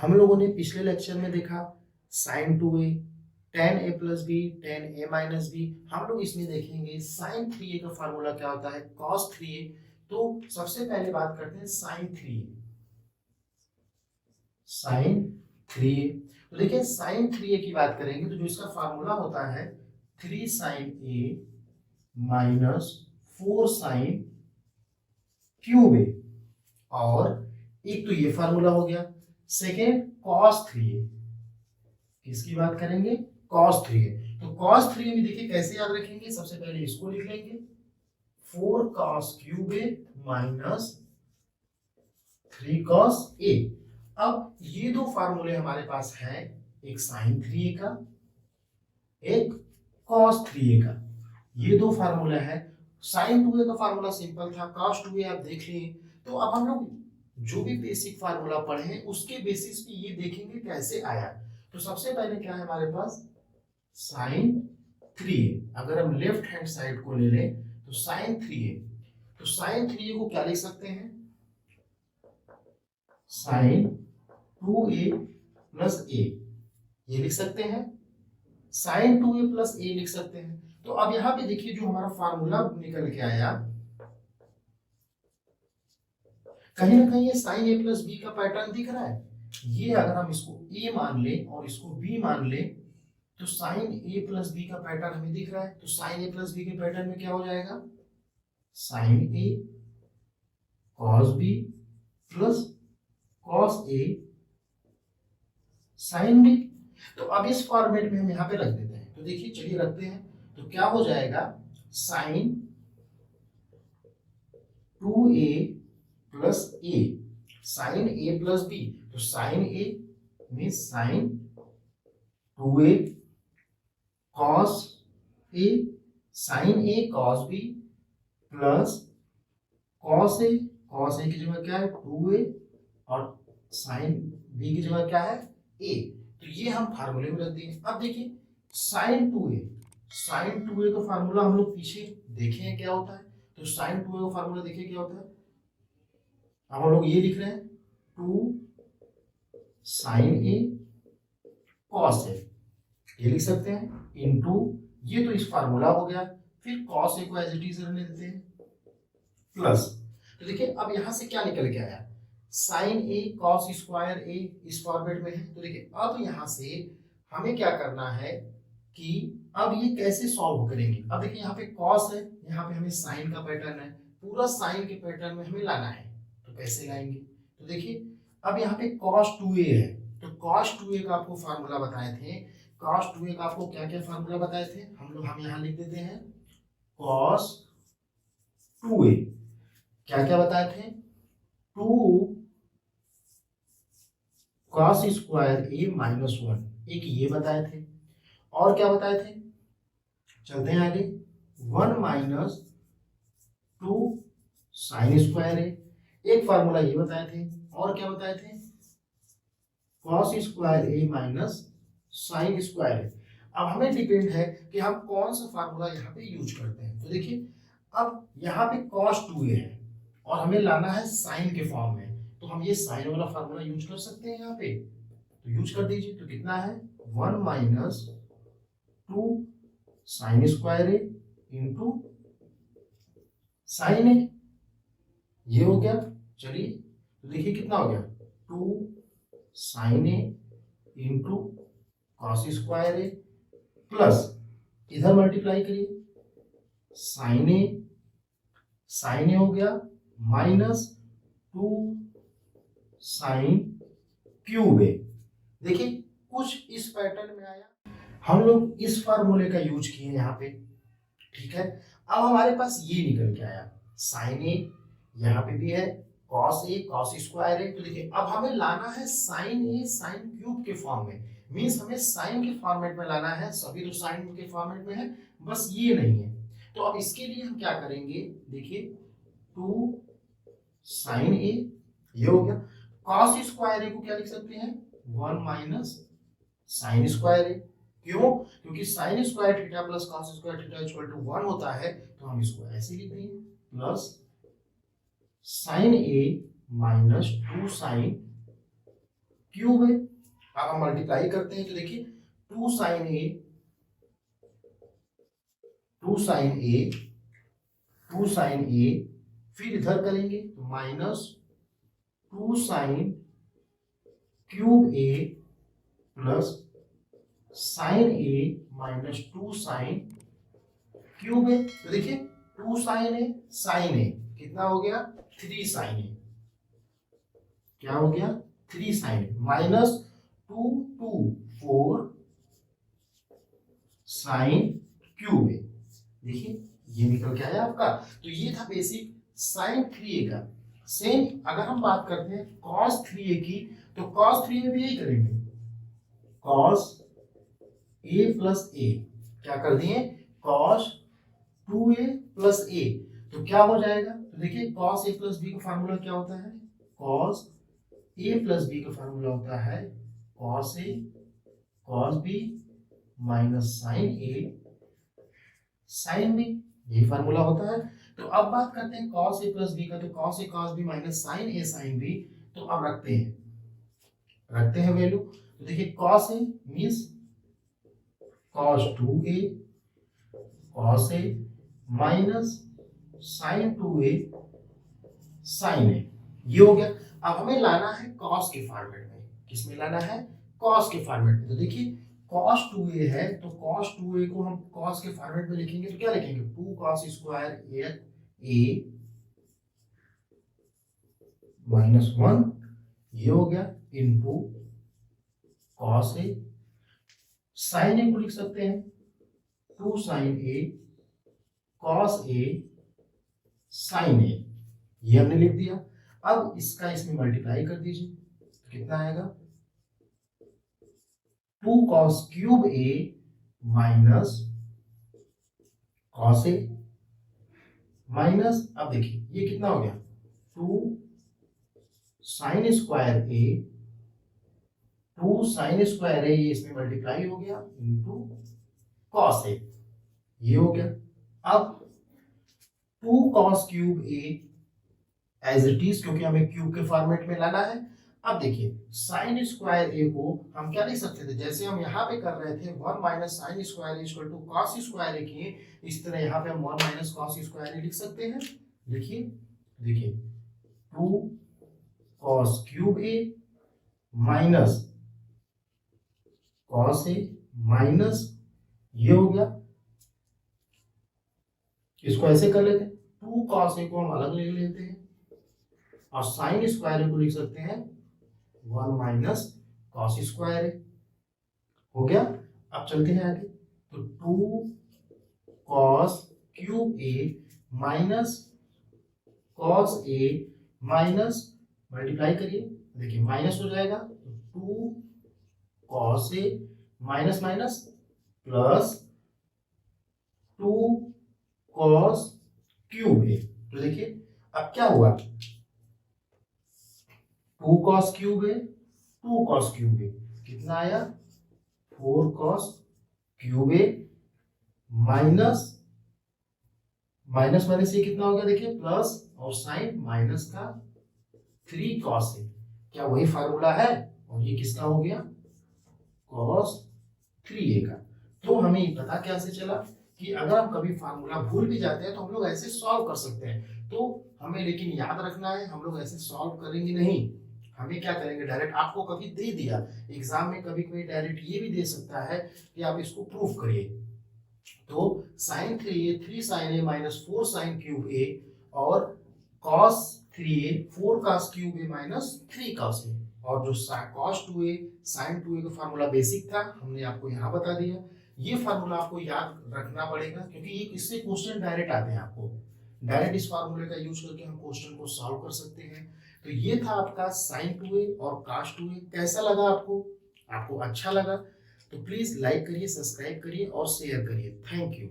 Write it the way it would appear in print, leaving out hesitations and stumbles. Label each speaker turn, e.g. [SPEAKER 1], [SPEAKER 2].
[SPEAKER 1] हम लोगों ने पिछले लेक्चर में देखा sine 2a, tan a plus B, tan a minus B. हम लोग इसमें देखेंगे साइन 3a का फार्मूला क्या होता है, cos 3a। तो सबसे पहले बात करते हैं साइन 3a। साइन 3a, तो देखिए साइन 3a की बात करेंगे तो जो इसका फार्मूला होता है 3 sine a minus 4 sine cube A. और एक तो ये फार्मूला हो गया। सेकेंड cos 3a, किसकी बात करेंगे, cos 3a। तो cos 3a में देखिए कैसे याद रखेंगे, सबसे पहले इसको लिख लेंगे 4 cos cube A minus 3 cos a। अब ये दो फार्मूले हमारे पास हैं, एक sin 3a का, एक cos 3a का। ये दो फार्मूला है। sin 2a का फार्मूला सिंपल था, cos 2a आप देख लिए। तो अब हम लोग जो भी बेसिक फार्मूला पढ़े हैं उसके बेसिस पे ये देखेंगे कैसे आया। तो सबसे पहले क्या है हमारे पास, sin 3a। अगर हम लेफ्ट हैंड साइड को ले लें तो sin 3a, तो sin 3a को क्या लिख सकते हैं, sin 2a प्लस a, ये लिख सकते हैं। sin 2a प्लस a लिख सकते हैं। तो अब यहां पे देखिए जो हमारा फार्मूला निकल के आया, कहीं ना कहीं ये साइन ए प्लस बी का पैटर्न दिख रहा है। ये अगर हम इसको ए मान लें और इसको बी मान लें तो साइन ए प्लस बी का पैटर्न हमें दिख रहा है। तो साइन ए प्लस बी के पैटर्न में क्या हो जाएगा, sign A cos B plus cos A sine B. तो अब इस फॉर्मेट में हम यहाँ पे रख देते हैं। तो देखिए चलिए रखते हैं। तो क्या हो जाएगा, साइन 2a प्लस ए, साइन ए प्लस बी। तो साइन ए में sign 2a cos A, sign A cos B plus cos A. Cos A की जगह क्या है 2a और साइन बी की जगह क्या है a। तो ये हम फार्मूले में रख दिए। अब देखिए साइन 2a, साइन 2a का फार्मूला हम लोग पीछे देखे हैं क्या होता है। तो साइन 2a का फार्मूला देखिए क्या होता है। अब हम लोग ये लिख रहे हैं 2 साइन ए कॉस ए, ये लिख सकते हैं इनटू, ये तो इस फार्मूला हो गया। फिर कॉस ए को एज इट इज रहने देते हैं प्लस। तो देखिए अब यहां से क्या निकल के आया, साइन ए कॉस स्क्वायर ए इस फॉर्मेट में है। तो देखिए अब यहां से हमें क्या करना है कि अब ये कैसे सॉल्व करेंगे। अब देखिए यहाँ पे कॉस है, यहाँ पे हमें साइन का पैटर्न है, पूरा साइन के पैटर्न में हमें लाना है। तो कैसे लाएंगे, तो देखिए अब यहाँ पे cos 2a है। तो cos 2a का आपको फार्मूला बताए थे। cos 2a का आपको क्या क्या फार्मूला बताए थे, हम यहाँ लिख देते हैं cos 2a। क्या क्या बताए थे, 2 cos स्क्वायर a माइनस 1, एक ये बताए थे। और क्या बताए थे, चलते हैं आगे, 1 माइनस 2 साइन स्क्वायर ए, एक फार्मूला ये बताए थे। और क्या बताए थे, cos स्क्वायर ए माइनस साइन स्क्वायर ए। अब हमें डिपेंड है कि हम कौन सा फार्मूला यहाँ पे यूज करते हैं। तो देखिए अब यहाँ पे cos 2a है और हमें लाना है साइन के फॉर्म में, तो हम ये साइन वाला फार्मूला यूज कर सकते हैं यहाँ पे। तो यूज कर दीजिए। तो कितना है, 1 माइनस 2 साइन स्क्वायर ए इंटू साइन ए, ये हो गया। चलिए तो देखिए कितना हो गया, 2 साइन ए इंटू कॉस स्क्वायर ए प्लस, इधर मल्टीप्लाई करिए, साइन ए हो गया माइनस 2 साइन क्यूब ए। देखिए कुछ इस पैटर्न में आया, हम लोग इस फार्मूले का यूज किए यहाँ पे, ठीक है। अब हमारे पास ये निकल के आया साइन ए, यहाँ पे भी है कॉस ए कॉस स्क्वायर ए। तो देखिए अब हमें लाना है साइन ए साइन क्यूब के फॉर्म में, मींस हमें साइन के फॉर्मेट में लाना है। सभी तो साइन के फॉर्मेट में है, बस ये नहीं है। तो अब इसके लिए हम क्या करेंगे, देखिए 2 साइन ए, ये हो गया। कॉस स्क्वायर ए को क्या लिख सकते हैं, 1 माइनस साइन स्क्वायर ए। क्यों, क्योंकि sine square theta plus cos square theta equal to 1 होता है। तो हम इसको ऐसे लिख देंगे plus sine A minus 2 sine cube है। अब हम मल्टीप्लाई करते हैं तो देखिए 2 sine A, 2 sine A, 2 sine A, फिर इधर करेंगे तो minus 2 sine cube A plus sine A minus 2 sine cube A. तो देखिए 2 साइन ए, साइन ए कितना हो गया 3 साइन ए, क्या हो गया 3 sign A minus 2 2 4 sine cube ए। देखिए ये निकल के आया आपका। तो ये था बेसिक साइन 3a का। सेम अगर हम बात करते हैं cos 3a की, तो cos 3a भी यही करेंगे, cos a प्लस a, क्या कर दिए cos 2a प्लस a, तो क्या हो जाएगा, तो देखिए cos a प्लस b का फार्मूला क्या होता है, cos a प्लस b का फार्मूला होता है cos a cos b minus sine a sine b, यही फार्मूला होता है। तो अब बात करते हैं cos a प्लस b का, तो cos a cos b minus sine a sine b, तो अब रखते हैं वैल्यू। तो देखिए cos a means cos 2a cos a minus sine 2a sine a, ये हो गया। अब हमें लाना है cos के फॉर्मेट में, किसमें लाना है cos के फॉर्मेट में। तो देखिए cos 2a है, तो cos 2a को हम cos के फॉर्मेट में लिखेंगे तो क्या लिखेंगे 2 cos स्क्वायर a माइनस 1, ये हो गया into cos a, sine a को लिख सकते हैं 2 sine a cos a sine a, ये हमने लिख दिया। अब इसका इसमें मल्टीप्लाई कर दीजिए तो कितना आएगा 2 cos cube a minus cos a minus, अब देखिए ये कितना हो गया 2 sine square a, 2 sine square a, ये इसमें मल्टीप्लाई हो गया इनटू cos a, ये हो गया। अब 2 cos cube a as it is, क्योंकि हमें क्यूब के फॉर्मेट में लाना है। अब देखिए साइन स्क्वायर ए को हम क्या लिख सकते थे, जैसे हम यहाँ पे कर रहे थे 1 minus sine square equal to cos square A किए, इस तरह यहाँ पे हम 1 माइनस कॉस स्क्वायर ए लिख सकते हैं। लिखिए, देखिए 2 cos cube A minus cos A minus, ये हो गया। इसको ऐसे कर लेते हैं, 2 कॉस ए को हम अलग ले लेते हैं और साइन स्क्वायर को लिख सकते हैं 1 माइनस कॉस स्क्वायर हो गया। अब चलते हैं आगे, तो 2 cos cube A minus cos A minus, multiply करिए, देखिए माइनस हो जाएगा 2 cos A minus minus plus 2 cos cube A. तो देखिए अब क्या हुआ, 2 cos क्यूब है 2 cos क्यूब है, कितना आया 4 cos क्यूब है माइनस माइनस माइनस ये कितना हो गया, देखिए प्लस और साइन माइनस का 3 cos है, क्या वही फार्मूला है, और ये किसका हो गया cos 3a का। तो हमें ये पता कैसे चला कि अगर हम कभी फार्मूला भूल भी जाते हैं तो हम लोग ऐसे सॉल्व कर सकते हैं। तो हमें लेकिन याद रखना है, हम लोग ऐसे सॉल्व करेंगे नहीं, हमें क्या करेंगे डायरेक्ट, आपको कभी दे दिया एग्जाम में, कभी कोई डायरेक्ट ये भी दे सकता है कि आप इसको प्रूफ करिए। तो sign 3a 3 sign A minus 4 sine cube A और cos 3a 4 cos cube A minus 3 cos ए, और जो cos 2a साइन 2a का फार्मूला बेसिक था हमने आपको यहाँ बता दिया। ये फार्मूला आपको याद रखना पड़ेगा क्योंकि ये इससे क्वेश्चन डायरेक्ट आते हैं, आपको डायरेक्ट इस फार्मूले का यूज करके हम क्वेश्चन को सॉल्व कर सकते हैं। तो ये था आपका साइन 2a और cos 2a। कैसा लगा आपको अच्छा लगा तो प्लीज लाइक करिए, सब्सक्राइब करिए और शेयर करिए। Thank you.